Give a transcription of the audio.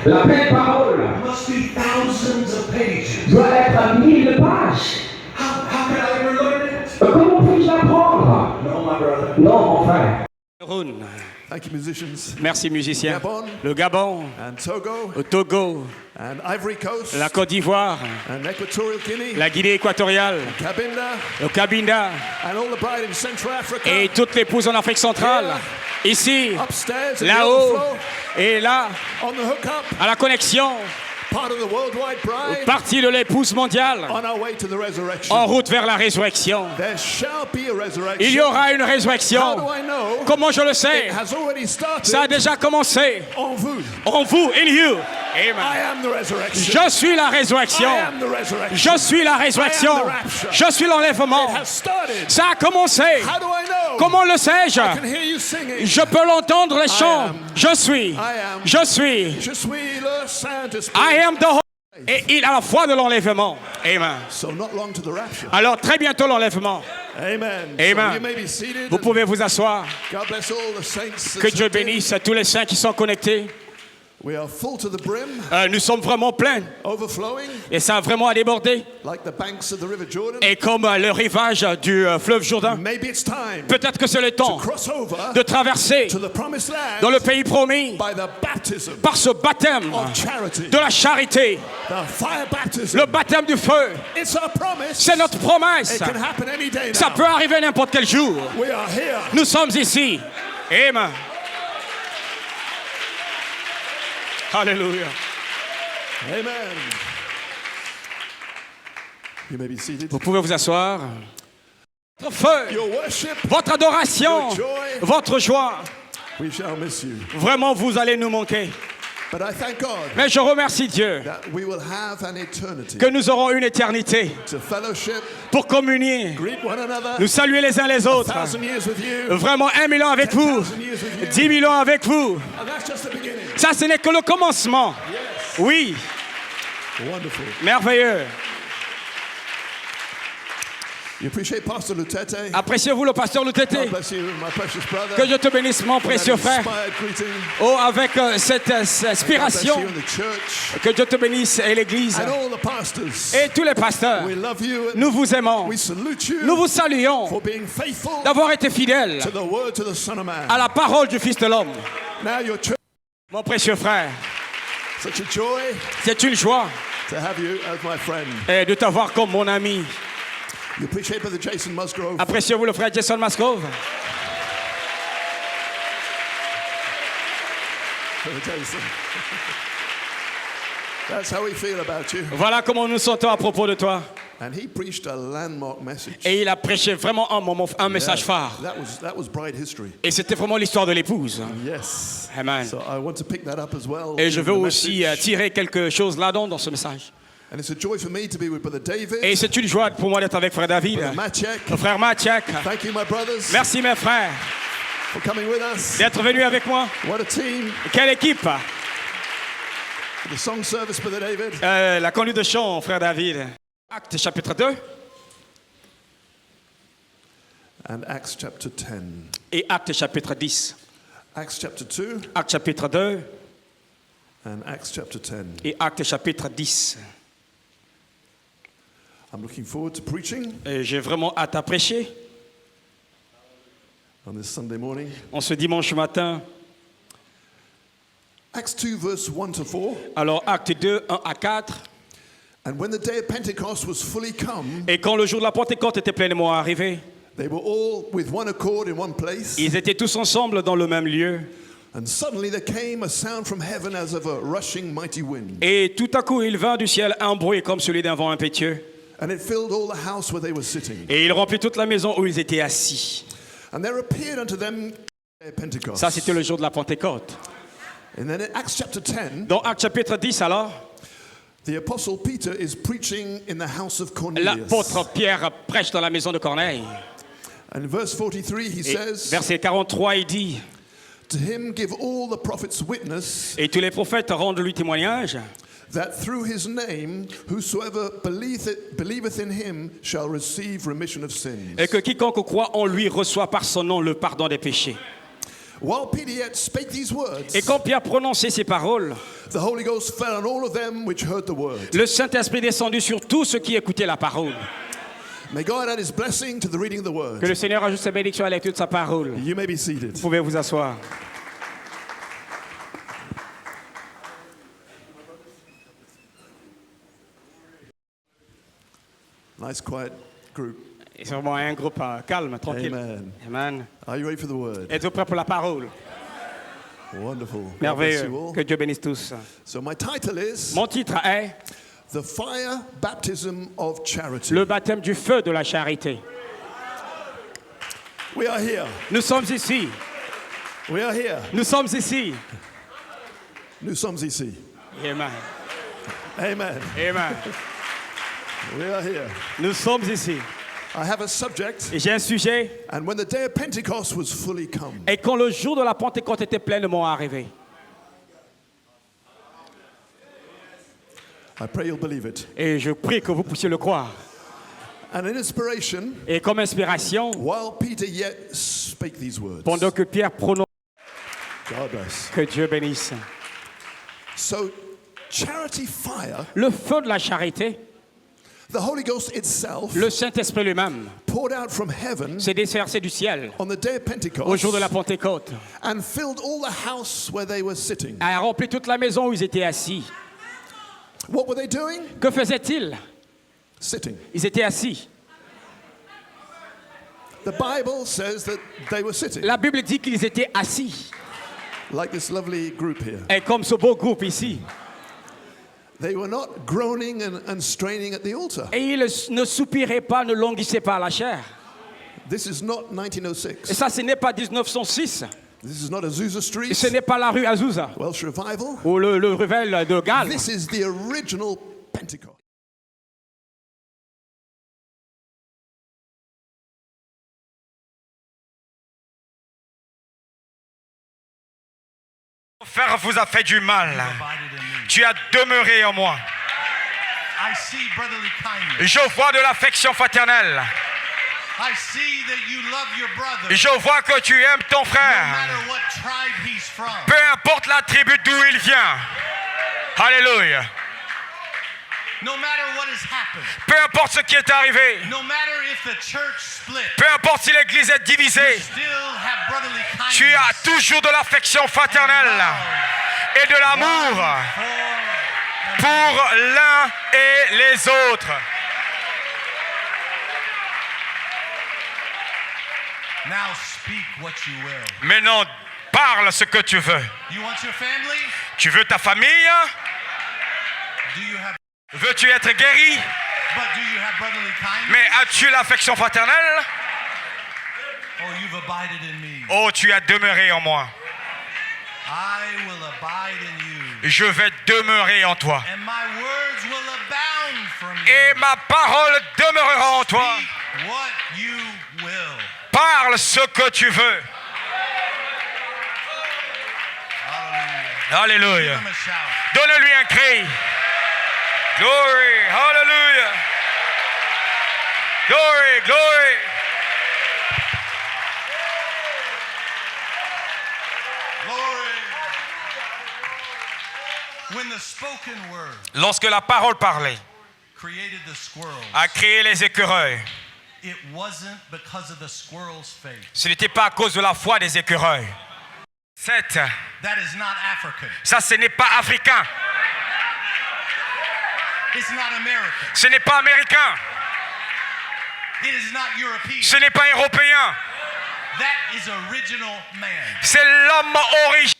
La belle parole must be thousands of pages. doit être 1000 pages. How can I ever learn it? Comment puis-je l'apprendre? No, my brother. Non, mon frère. Thank you, musicians. Merci musiciens. Gabon. Le Gabon, And Togo. le Togo, And Ivory Coast. la Côte d'Ivoire, And Equatorial Guinea. la Guinée équatoriale, Cabinda. le Cabinda And all the bride in Central Africa. et toutes les épouses en Afrique centrale. Ici, Upstairs. in the là-haut overflow, et là, on the hookup. à la connexion, Part of the worldwide bride. partie de l'épouse mondiale, On our way to the resurrection. en route vers la résurrection. There shall be a resurrection. Il y aura une How do résurrection. I know? Comment je le sais? It has already started. Ça a déjà commencé. En vous. En vous, in you. I Amen. am the resurrection. Je suis la résurrection. I am the resurrection. Je suis la résurrection. I am the rapture. Je suis l'enlèvement. It has started. Ça a commencé. How do I know? Comment le sais-je? I can hear you singing. Je peux l'entendre les chants. am. Je suis. I am. Je suis. Je suis le Saint-Esprit. I am the Holy. Et il a la foi de l'enlèvement. Amen. So not long to the rapture. Alors très bientôt l'enlèvement. Amen. Amen. So you may be seated. Vous pouvez vous asseoir. God bless all the saints. Que Dieu bénisse tous les saints qui sont connectés. We are full to the brim, Nous sommes vraiment pleins. overflowing, Et ça a vraiment à déborder. like the banks of the river Jordan. Et comme le rivage du fleuve Jourdain. Maybe it's time Peut-être que c'est le temps cross over de traverser to the promised land dans le pays promis by the baptism par ce baptême of charity, de la charité, the fire baptism. le baptême du feu. It's our promise. C'est notre promesse. It can happen any day now. Ça peut arriver n'importe quel jour. We are here. Nous sommes ici. Amen. Alléluia. Amen. You may be seated. Vous pouvez vous asseoir. Votre feu, Your worship, votre adoration, your joy, votre joie. we shall miss you. Vraiment, vous allez nous manquer. But I thank God Mais je remercie Dieu that we will have an eternity que nous aurons une éternité to fellowship, pour communier, greet one another, nous saluer les uns les autres. 1,000 years with you, Vraiment 1000 ans avec vous, 10,000 years with you. 10 000 ans avec vous. And that's just the beginning. Ça, ce n'est que le commencement. Oui, Wonderful. merveilleux. You appreciate Pastor Lutete? Appréciez-vous le pasteur God Lutete. bless you, my precious brother. Que Dieu te bénisse, mon For that précieux frère. inspired greeting. Oh, avec cette God bless inspiration, you and the church que Dieu te bénisse et l'Église and all the pastors. et tous les pasteurs. We love you and Nous vous aimons. we salute you Nous vous saluons for being faithful d'avoir été fidèles to the word to the Son of Man. à la parole du Fils de l'homme. Now your church, Mon précieux frère, such a joy c'est une joie to have you as my friend. de t'avoir comme mon ami. You appreciate Brother Jason Musgrove? Appréciez-vous le frère Jason Musgrove? Brother Jason. That's how we feel about you. Voilà comment nous nous sentons à propos de toi. And he preached a landmark message. Et il a prêché vraiment un message phare. That was bride history. Et c'était vraiment l'histoire de l'épouse. Yes. Amen. So I want to pick that up as well. Et je in veux the aussi message. tirer quelque chose là-dedans dans ce message. And it's a joy for me to be with Brother David, Et c'est une joie pour moi d'être avec frère David, Brother Maciek. frère Maciek. Thank you, my brothers, Merci mes frères for coming with us. d'être venus avec moi. What a team. Quelle équipe! The song service, Brother David. La conduite de chant, frère David. Actes chapitre 2 And Acts chapter 10. et Actes chapitre 10. Acts chapter 2 Actes chapitre 2 and Acts chapter 10. et Actes chapitre 10. I'm looking forward to preaching Et j'ai vraiment hâte à prêcher on this Sunday morning. en ce dimanche matin. Acts 2 verse 1 to 4. Alors Actes 2, 1 à 4. And when the day of Pentecost was fully come, Et quand le jour de la Pentecôte était pleinement arrivé, they were all with one accord in one place. ils étaient tous ensemble dans le même lieu. And suddenly there came a sound from heaven as of a rushing mighty wind. Et tout à coup, il vint du ciel un bruit comme celui d'un vent impétueux. And it filled all the house where they were sitting. Et il remplit toute la maison où ils étaient assis. And there appeared unto them day of Pentecost. Ça, c'était le jour de la Pentecôte. And then in Acts chapter 10, Dans Actes chapitre 10, alors, the apostle Peter is preaching in the house of Cornelius. l'apôtre Pierre prêche dans la maison de Corneille. And in verse 43 he Et says, verset 43, il dit, to him give all the prophets witness et tous les prophètes rendent lui témoignage, that through his name whosoever believeth in him shall receive remission of sins. et que quiconque croit en lui reçoit par son nom le pardon des péchés. While Peter yet spake these words, Et quand Pierre prononçait ces paroles, The Holy Ghost fell on all of them which heard the word. Le Saint-Esprit est descendu sur tous ceux qui écoutaient la parole. May God add his blessing to the reading of the word. Que le Seigneur ajoute sa bénédiction à la lecture de sa parole. You may be seated. Vous pouvez vous asseoir. Nice quiet group. C'est vraiment un groupe calme, tranquille. Amen. Amen. Are you ready for the word? Êtes-vous prêts pour la parole? Wonderful. God bless Merveilleux. you all. Que Dieu bénisse tous. So my title is Mon titre est The Fire Baptism of Charity. Le baptême du feu de la charité. We are here. Nous sommes ici. We are here. Nous sommes ici. Nous sommes ici. Amen. Amen. Amen. We are here. Nous sommes ici. I have a subject. Et j'ai un sujet. And when the day of Pentecost was fully come. Et quand le jour de la Pentecôte était pleinement arrivé. I pray you'll believe it. Et je prie que vous puissiez le croire. And in inspiration, Et comme inspiration, while Peter yet spake these words. pendant que Pierre prononce, God bless. que Dieu bénisse. So, charity fire, Le feu de la charité, the Holy Ghost itself, le Saint-Esprit lui-même, poured out from heaven s'est déversé du ciel on the day of au Pentecost jour de la Pentecôte. and filled all the house where they were sitting. A rempli toute la maison où ils étaient assis. What were they doing? Que faisaient-ils? Sitting. Ils étaient assis. The Bible says that they were sitting, La Bible dit qu'ils étaient assis. like this lovely group here. Et comme ce beau groupe ici. They were not groaning and straining at the altar. Et ils ne soupiraient pas, ne languissaient pas à la chair. This is not Et 1906. ça, ce n'est pas 1906. This is not Azusa Street, Ce n'est pas la rue Azusa Welsh Revival. ou le Revel de Galles. This is the original Pentecost. Frère vous a fait du mal. Tu as demeuré en moi. I see brotherly kindness. Je vois de l'affection fraternelle. I see that you love your brother. Je vois que tu aimes ton No frère. matter what tribe he's from. Peu importe la tribu d'où il vient. Alléluia. No matter what has happened. Peu importe ce qui est arrivé. No matter if the church split. Peu importe si l'église est divisée. Still have brotherly kindness. Tu as toujours de l'affection fraternelle et de l'amour pour l'un et les autres. Now speak what you will. Maintenant, parle ce que tu veux. You want your family? Tu veux ta famille? Do you have Veux-tu être guéri? but do you have brotherly kindness? Mais as-tu l'affection fraternelle? Oh, you've abided in me. Oh, tu as demeuré en moi. I will abide in you. Je vais demeurer en toi. And my words will abound from you. Et ma parole demeurera en toi. Speak what you will. Parle ce que tu veux. Hallelujah. Alléluia. Give him a shout. Donne-lui un cri. Glory. Hallelujah. Glory, glory. Glory. When the spoken word Lorsque la parole parlait, created the squirrels, a créé les écureuils, it wasn't because of the squirrel's faith. ce n'était pas à cause de la foi des écureuils. 7. That is not African. Ça, ce n'est pas africain. It's not American. Ce n'est pas américain. It is not European. Ce n'est pas européen. That is original man. C'est l'homme originel.